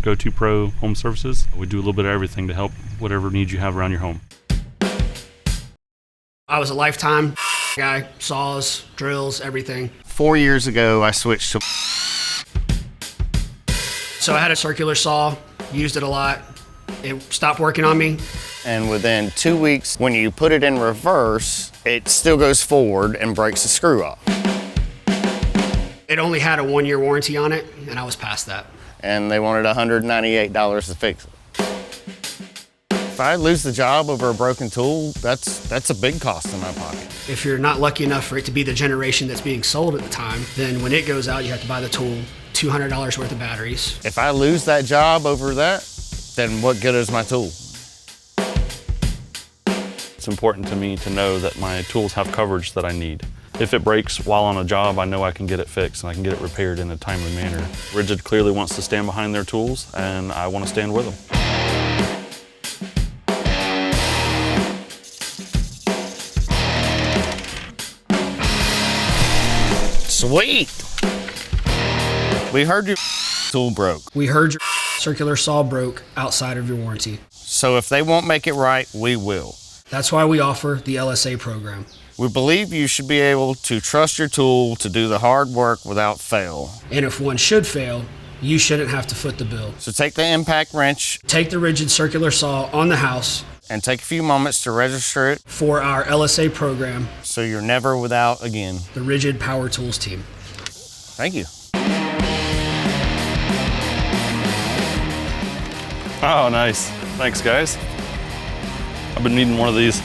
go-to pro home services. We do a little bit of everything to help whatever needs you have around your home. I was a lifetime guy, saws, drills, everything. 4 years ago, I switched to... So I had a circular saw, used it a lot. It stopped working on me. And within 2 weeks, when you put it in reverse, it still goes forward and breaks the screw off. It only had a 1-year warranty on it, and I was past that. And they wanted $198 to fix it. If I lose the job over a broken tool, that's a big cost in my pocket. If you're not lucky enough for it to be the generation that's being sold at the time, then when it goes out, you have to buy the tool, $200 worth of batteries. If I lose that job over that, then what good is my tool? It's important to me to know that my tools have coverage that I need. If it breaks while on a job, I know I can get it fixed and I can get it repaired in a timely manner. RIDGID clearly wants to stand behind their tools, and I want to stand with them. Sweet! We heard your tool broke. We heard your circular saw broke outside of your warranty. So if they won't make it right, we will. That's why we offer the LSA program. We believe you should be able to trust your tool to do the hard work without fail. And if one should fail, you shouldn't have to foot the bill. So take the impact wrench, Take the RIDGID circular saw on the house and take a few moments to register it for our LSA program, so you're never without again. the RIDGID Power Tools team. Thank you. Oh, nice. Thanks, guys. I've been needing one of these.